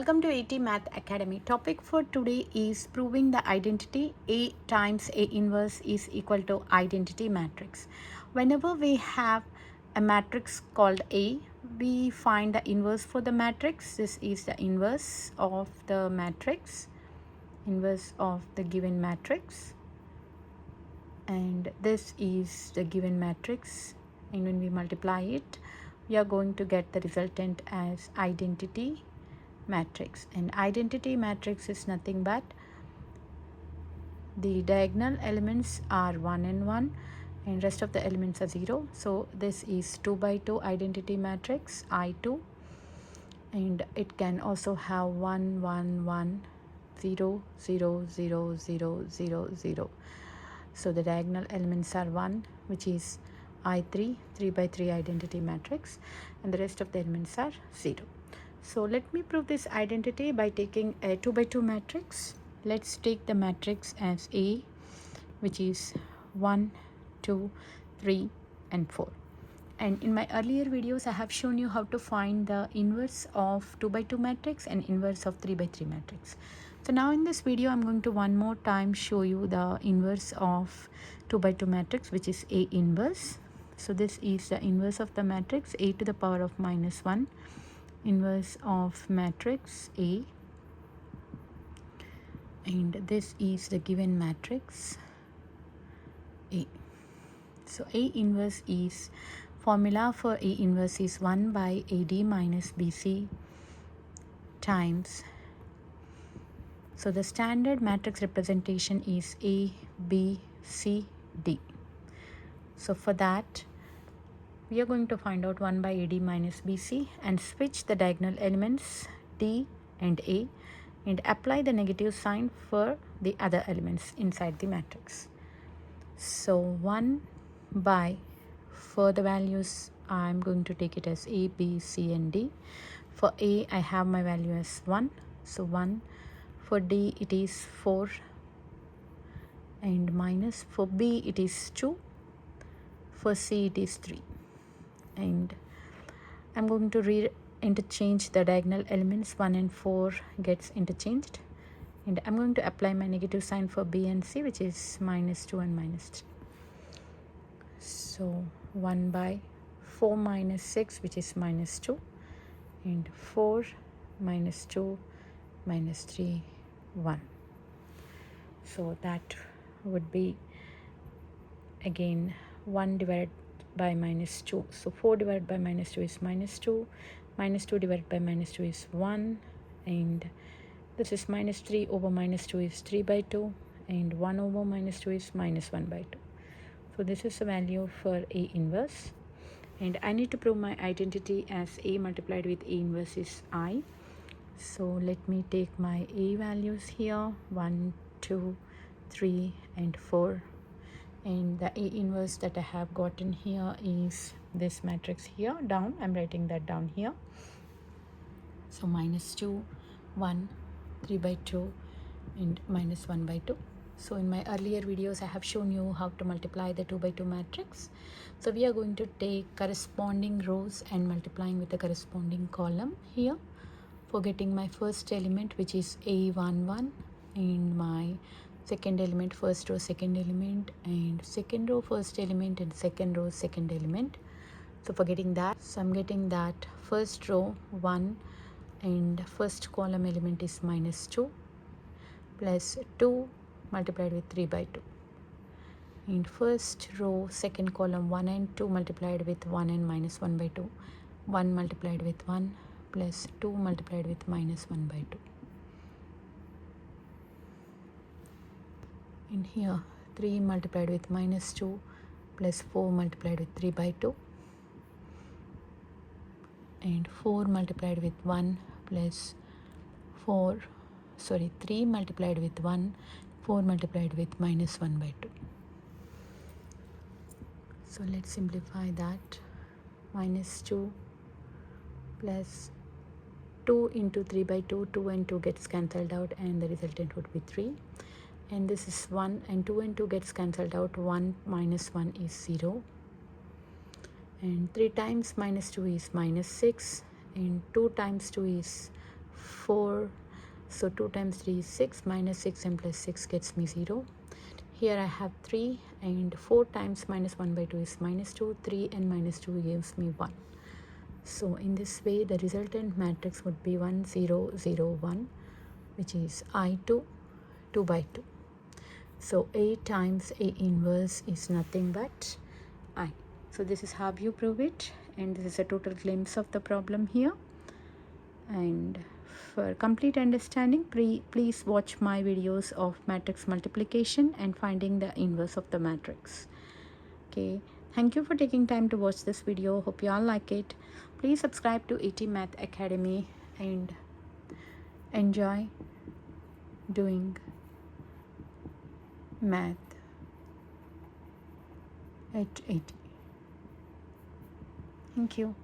Welcome to AT Math Academy. Topic for today is proving the identity A times A inverse is equal to identity matrix. Whenever we have a matrix called A, we find the inverse for the matrix. This is the inverse of the matrix, inverse of the given matrix, and this is the given matrix, and when we multiply it, we are going to get the resultant as identity matrix. And identity matrix is nothing but the diagonal elements are 1 and 1 and rest of the elements are 0. So this is 2 by 2 identity matrix I2, and it can also have 1 1 1 0 0 0 0 0 0. So the diagonal elements are 1, which is I3 3 by 3 identity matrix, and the rest of the elements are 0. So let me prove this identity by taking a 2 by 2 matrix. Let's take the matrix as A, which is 1 2 3 and 4. And in my earlier videos I have shown you how to find the inverse of 2 by 2 matrix and inverse of 3 by 3 matrix. So now in this video I'm going to one more time show you the inverse of 2 by 2 matrix, which is A inverse. So this is the inverse of the matrix A to the power of minus 1, inverse of matrix A, and this is the given matrix A. So A inverse is, formula for A inverse is 1 by AD minus BC times, so the standard matrix representation is A, B, C, D. So for that we are going to find out 1 by AD minus BC and switch the diagonal elements D and A and apply the negative sign for the other elements inside the matrix. So 1 by, for the values I'm going to take it as A, B, C and D. For A I have my value as 1, so 1. For D it is 4 and minus. For B it is 2. For C it is 3. And I'm going to interchange the diagonal elements. 1 and 4 gets interchanged, and I'm going to apply my negative sign for B and C, which is minus 2 and minus 3. So 1 by 4 minus 6, which is minus 2, and 4 minus 2 minus 3 1. So that would be again 1 divided by minus 2. So 4 divided by minus 2 is minus 2. Minus 2 divided by minus 2 is 1. And this is minus 3 over minus 2 is 3 by 2. And 1 over minus 2 is minus 1 by 2. So this is the value for A inverse. And I need to prove my identity as A multiplied with A inverse is I. So let me take my A values here, 1, 2, 3 and 4. And the A inverse that I have gotten here is this matrix here down. I'm writing that down here. So minus 2, 1, 3 by 2 and minus 1 by 2. So in my earlier videos I have shown you how to multiply the 2 by 2 matrix. So we are going to take corresponding rows and multiplying with the corresponding column here for getting my first element, which is A11, and my second element first row second element, and second row first element, and second row second element. So for getting that, so I'm getting that first row 1 and first column element is minus 2 plus 2 multiplied with 3 by 2, and first row second column 1 and 2 multiplied with 1 and minus 1 by 2, 1 multiplied with 1 plus 2 multiplied with minus 1 by 2. In here 3 multiplied with minus 2 plus 4 multiplied with 3 by 2, and 4 multiplied with 1 plus 3 multiplied with 1, 4 multiplied with minus 1 by 2. So let's simplify that. Minus 2 plus 2 into 3 by 2, 2 and 2 gets cancelled out and the resultant would be 3. And this is 1 and 2 and 2 gets cancelled out, 1 minus 1 is 0. And 3 times minus 2 is minus 6, and 2 times 2 is 4. So 2 times 3 is 6, minus 6 and plus 6 gets me 0. Here I have 3, and 4 times minus 1 by 2 is minus 2. 3 and minus 2 gives me 1. So in this way the resultant matrix would be 1 0 0 1, which is I2 2 by 2. So A times A inverse is nothing but I. So this is how you prove it, and this is a total glimpse of the problem here. And for complete understanding, please watch my videos of matrix multiplication and finding the inverse of the matrix. Okay, thank you for taking time to watch this video. Hope you all like it. Please subscribe to ET Math Academy and enjoy doing math at 80. Thank you.